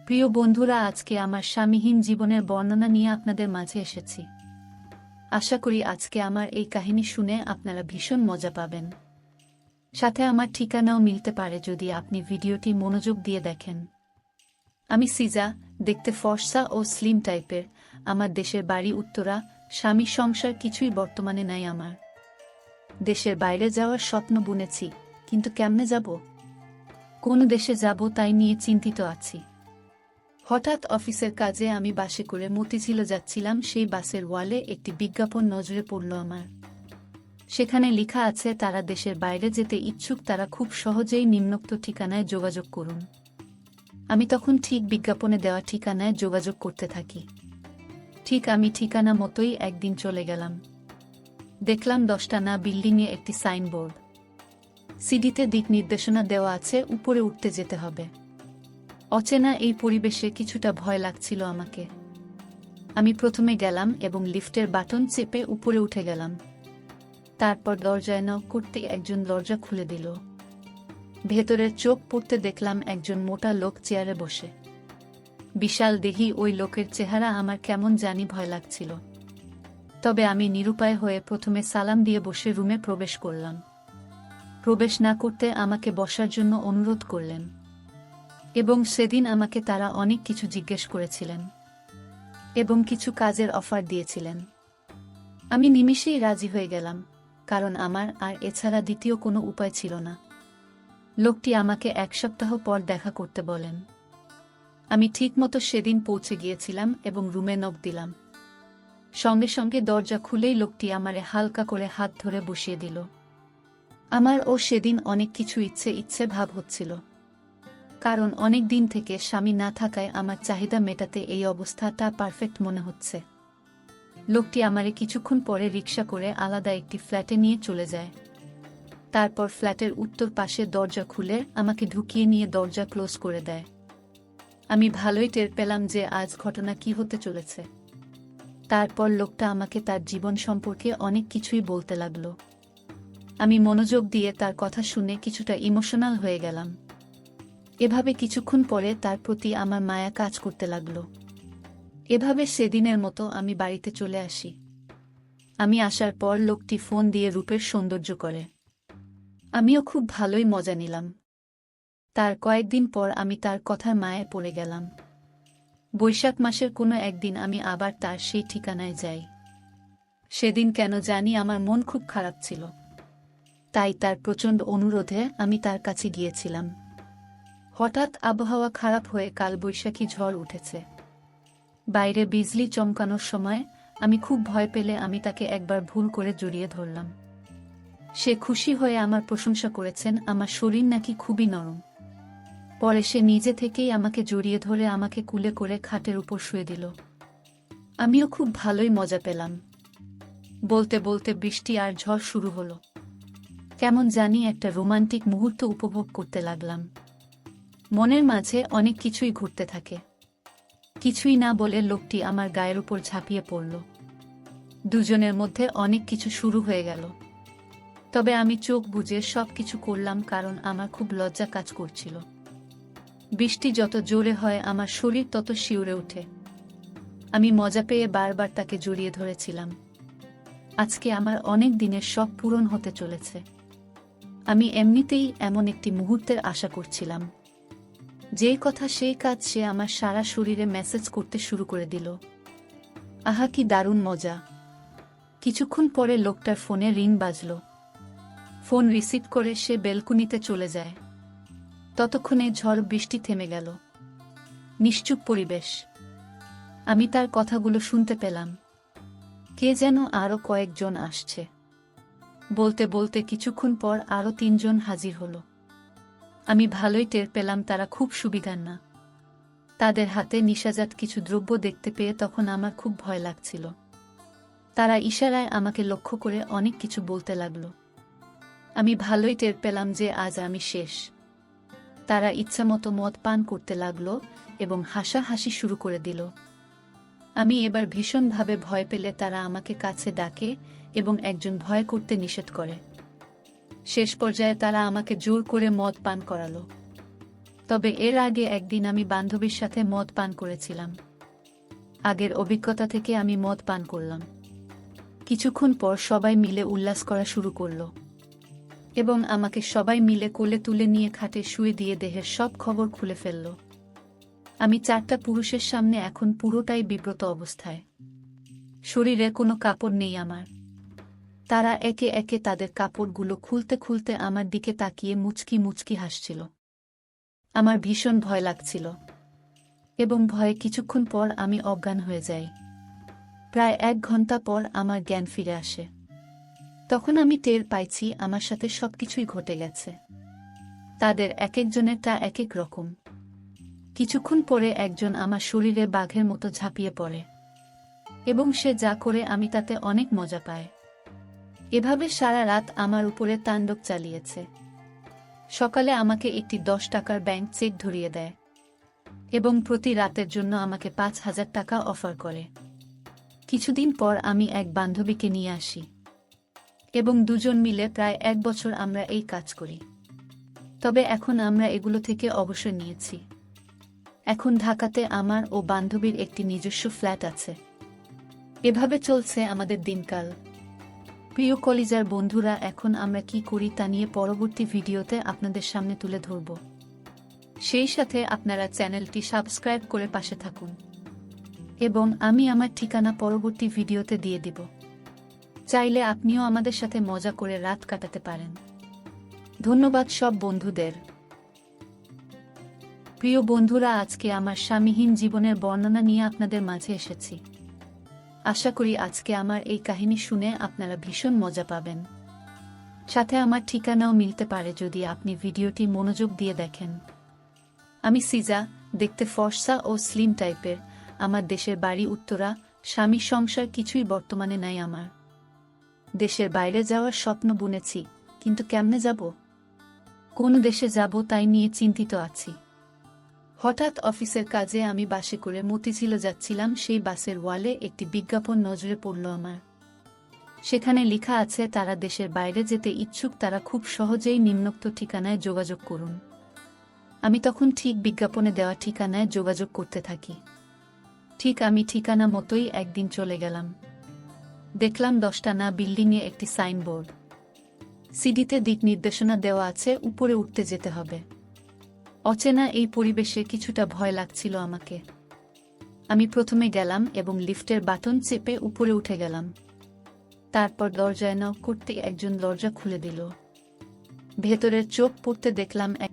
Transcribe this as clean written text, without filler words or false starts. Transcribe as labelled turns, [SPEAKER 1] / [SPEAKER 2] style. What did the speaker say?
[SPEAKER 1] প্রিয় বন্ধুরা, আজকে আমার স্বামীহীন জীবনের বর্ণনা নিয়ে আপনাদের মাঝে এসেছি। আশা করি আজকে আমার এই কাহিনী শুনে আপনারা ভীষণ মজা পাবেন। সাথে আমার ঠিকানাও মিলতে পারে যদি আপনি ভিডিওটি মনোযোগ দিয়ে দেখেন। আমি সিজা, দেখতে ফর্সা ও স্লিম টাইপের। আমার দেশের বাড়ি উত্তরা। স্বামী সংসার কিছুই বর্তমানে নাই আমার। দেশের বাইরে যাওয়ার স্বপ্ন বুনেছি, কিন্তু কেমনে যাব? কোন দেশে যাব তাই নিয়ে চিন্তিত আছি। হঠাৎ অফিসের কাজে আমি বাসে করে মতিঝিলে যাচ্ছিলাম। সেই বাসের ওয়ালে একটি বিজ্ঞাপন নজরে পড়ল আমার। সেখানে লেখা আছে, তারা দেশের বাইরে যেতে ইচ্ছুক, তারা খুব সহজেই নিম্নোক্ত ঠিকানায় যোগাযোগ করুন। আমি তখন ঠিক বিজ্ঞাপনে দেওয়া ঠিকানায় যোগাযোগ করতে থাকি। ঠিক আমি ঠিকানা মতোই একদিন চলে গেলাম। দেখলাম 10টা বিল্ডিংয়ে একটি সাইনবোর্ড। সিডিতে দিক নির্দেশনা দেওয়া আছে, উপরে উঠতে যেতে হবে। অচেনা এই পরিবেশে কিছুটা ভয় লাগছিল আমাকে। আমি প্রথমে গেলাম এবং লিফটের বাটন চেপে উপরে উঠে গেলাম। তারপর দরজায় নক করতে একজন দরজা খুলে দিল। ভেতরের চোখ পড়তে দেখলাম একজন মোটা লোক চেয়ারে বসে। বিশাল দেহী ওই লোকের চেহারা আমার কেমন জানি ভয় লাগছিল। তবে আমি নিরুপায় হয়ে প্রথমে সালাম দিয়ে বসে রুমে প্রবেশ করলাম। প্রবেশ না করতে আমাকে বসার জন্য অনুরোধ করলেন এবং সেদিন আমাকে তারা অনেক কিছু জিজ্ঞেস করেছিলেন এবং কিছু কাজের অফার দিয়েছিলেন। আমি নিমিষেই রাজি হয়ে গেলাম, কারণ আমার আর এছাড়া দ্বিতীয় কোনো উপায় ছিল না। লোকটি আমাকে 1 সপ্তাহ পর দেখা করতে বলেন। আমি ঠিকমতো সেদিন পৌঁছে গিয়েছিলাম এবং রুমে নক দিলাম। সঙ্গে সঙ্গে দরজা খুলেই লোকটি আমারে হালকা করে হাত ধরে বসিয়ে দিল। আমার সেদিন অনেক কিছু ইচ্ছে ভাব হচ্ছিল, কারণ অনেক দিন থেকে স্বামী না থাকায় আমার চাহিদা মেটাতে এই অবস্থাটা পারফেক্ট মনে হচ্ছে। লোকটি আমারে কিছুক্ষণ পরে রিকশা করে আলাদা একটি ফ্ল্যাটে নিয়ে চলে যায়। তারপর ফ্ল্যাটের উত্তর পাশে দরজা খুলে আমাকে ঢুকিয়ে নিয়ে দরজা ক্লোজ করে দেয়। আমি ভালোই টের পেলাম যে আজ ঘটনা কি হতে চলেছে। তারপর লোকটা আমাকে তার জীবন সম্পর্কে অনেক কিছুই বলতে লাগলো। আমি মনোযোগ দিয়ে তার কথা শুনে কিছুটা ইমোশনাল হয়ে গেলাম। এভাবে কিছুক্ষণ পরে তার প্রতি আমার মায়া কাজ করতে লাগলো। এভাবে সেদিনের মতো আমি বাড়িতে চলে আসি। আমি আসার পর লোকটি ফোন দিয়ে রূপের সৌন্দর্য করে। আমিও খুব ভালোই মজা নিলাম। তার কয়েকদিন পর আমি তার কথার মায়ায় পড়ে গেলাম। বৈশাখ মাসের কোনো একদিন আমি আবার তার সেই ঠিকানায় যাই। সেদিন কেন জানি আমার মন খুব খারাপ ছিল, তাই তার প্রচণ্ড অনুরোধে আমি তার কাছে গিয়েছিলাম। হঠাৎ আবহাওয়া খারাপ হয়ে কালবৈশাখী ঝড় উঠেছে। বাইরে বিজলি চমকানোর সময় আমি খুব ভয় পেলে আমি তাকে একবার ভুল করে জড়িয়ে ধরলাম। সে খুশি হয়ে আমার প্রশংসা করেছেন, আমার শরীর নাকি খুবই নরম। পরে সে নিজে থেকেই আমাকে জড়িয়ে ধরে আমাকে কুলে করে খাটের উপর শুয়ে দিল। আমিও খুব ভালোই মজা পেলাম। বলতে বলতে বৃষ্টি আর ঝড় শুরু হলো। কেমন জানি একটা রোমান্টিক মুহূর্ত উপভোগ করতে লাগলাম। মনের মাঝে অনেক কিছুই ঘুরতে থাকে। কিছুই না বলে লোকটি আমার গায়ের উপর ঝাঁপিয়ে পড়ল। দুজনের মধ্যে অনেক কিছু শুরু হয়ে গেল। তবে আমি চোখ বুজে সব কিছু করলাম, কারণ আমার খুব লজ্জা কাজ করছিল। বৃষ্টি যত জোরে হয় আমার শরীর তত শিউরে ওঠে। আমি মজা পেয়ে বারবার তাকে জড়িয়ে ধরেছিলাম। আজকে আমার অনেক দিনের শখ পূরণ হতে চলেছে। আমি এমনিতেই এমন একটি মুহূর্তের আশা করছিলাম। যেই কথা সেই কাজ, সে আমার সারা শরীরে মেসেজ করতে শুরু করে দিল। আহা, কি দারুণ মজা! কিছুক্ষণ পরে লোকটার ফোনে রিং বাজল। ফোন রিসিভ করে সে বেলকুনিতে চলে যায়। ততক্ষণে ঝড় বৃষ্টি থেমে গেল। নিশ্চুপ পরিবেশ। আমি তার কথাগুলো শুনতে পেলাম। কে যেন আরো কয়েকজন আসছে। বলতে বলতে কিছুক্ষণ পর আরো 3 জন হাজির হলো। আমি ভালোই টের পেলাম তারা খুব সুবিধার না। তাদের হাতে নিশাজাত কিছু দ্রব্য দেখতে পেয়ে তখন আমার খুব ভয় লাগছিল। তারা ইশারায় আমাকে লক্ষ্য করে অনেক কিছু বলতে লাগলো। আমি ভালোই টের পেলাম যে আজ আমি শেষ। তারা ইচ্ছামতো মদ পান করতে লাগলো এবং হাসাহাসি শুরু করে দিল। আমি এবার ভীষণভাবে ভয় পেলে তারা আমাকে কাছে ডাকে এবং একজন ভয় করতে নিষেধ করে। শেষ পর্যায়ে তারা আমাকে জোর করে মদ পান করালো। তবে এর আগে একদিন আমি বান্ধবীর সাথে মদ পান করেছিলাম। আগের অভিজ্ঞতা থেকে আমি মদ পান করলাম। কিছুক্ষণ পর সবাই মিলে উল্লাস করা শুরু করল এবং আমাকে সবাই মিলে কোলে তুলে নিয়ে খাটে শুয়ে দিয়ে দেহের সব খবর খুলে ফেলল। আমি 4টা পুরুষের সামনে এখন পুরোটাই বিব্রত অবস্থায়। শরীরে কোনো কাপড় নেই আমার। তারা একে একে তাদের কাপড়গুলো খুলতে খুলতে আমার দিকে তাকিয়ে মুচকি মুচকি হাসছিল। আমার ভীষণ ভয় লাগছিল এবং ভয়ে কিছুক্ষণ পর আমি অজ্ঞান হয়ে যাই। প্রায় 1 ঘন্টা পর আমার জ্ঞান ফিরে আসে। তখন আমি টের পাইছি আমার সাথে সবকিছুই ঘটে গেছে। তাদের একেকজনেরটা একেক রকম। কিছুক্ষণ পরে একজন আমার শরীরে বাঘের মতো ঝাঁপিয়ে পড়ে এবং সে যা করে আমি তাতে অনেক মজা পাই। এভাবে সারা রাত আমার উপরে তাণ্ডব চালিয়েছে। সকালে আমাকে একটি 10 টাকার ব্যাংক চেক ধরিয়ে দেয় এবং প্রতি রাতের জন্য আমাকে 5,000 টাকা অফার করে। কিছুদিন পর আমি এক বান্ধবীকে নিয়ে আসি এবং দুজন মিলে প্রায় 1 বছর আমরা এই কাজ করি। তবে এখন আমরা এগুলো থেকে অবসর নিয়েছি। এখন ঢাকাতে আমার ও বান্ধবীর একটি নিজস্ব ফ্ল্যাট আছে। এভাবে চলছে আমাদের দিনকাল। প্রিয় কলিজার বন্ধুরা, এখন আমরা কি করি তা নিয়ে পরবর্তী ভিডিওতে আপনাদের সামনে তুলে ধরব। সেই সাথে আপনারা চ্যানেলটি সাবস্ক্রাইব করে পাশে থাকুন এবং আমি আমার ঠিকানা পরবর্তী ভিডিওতে দিয়ে দিব। চাইলে আপনিও আমাদের সাথে মজা করে রাত কাটাতে পারেন। ধন্যবাদ সব বন্ধুদের। প্রিয় বন্ধুরা, আজকে আমার স্বামীহীন জীবনের বর্ণনা নিয়ে আপনাদের মাঝে এসেছি। আশা করি আজকে আমার এই কাহিনী শুনে আপনারা ভীষণ মজা পাবেন। সাথে আমার ঠিকানাও মিলতে পারে যদি আপনি ভিডিওটি মনোযোগ দিয়ে দেখেন। আমি সিজা, দেখতে ফর্সা ও স্লিম টাইপের। আমার দেশের বাড়ি উত্তরা। স্বামী সংসার কিছুই বর্তমানে নাই আমার। দেশের বাইরে যাওয়ার স্বপ্ন বুনেছি, কিন্তু কেমনে যাব? কোন দেশে যাব তাই নিয়ে চিন্তিত আছি। হঠাৎ অফিসের কাজে আমি বাসে করে মতিঝিল যাচ্ছিলাম। সেই বাসের ওয়ালে একটি বিজ্ঞাপন নজরে পড়ল আমার। সেখানে লেখা আছে, তারা দেশের বাইরে যেতে ইচ্ছুক তারা খুব সহজেই নিম্নোক্ত ঠিকানায় যোগাযোগ করুন। আমি তখন ঠিক বিজ্ঞাপনে দেওয়া ঠিকানায় যোগাযোগ করতে থাকি। ঠিক আমি ঠিকানা মতোই একদিন চলে গেলাম। দেখলাম 10টানা বিল্ডিংয়ে একটি সাইনবোর্ড। সিডিতে দিক নির্দেশনা দেওয়া আছে, উপরে উঠতে যেতে হবে। অচেনা এই পরিবেশে কিছুটা ভয় লাগছিল আমাকে। আমি প্রথমে গেলাম এবং লিফটের বাটন চেপে উপরে উঠে গেলাম। তারপর দরজায় নক করতে একজন দরজা খুলে দিল। ভেতরের চোখ পড়তে দেখলাম এক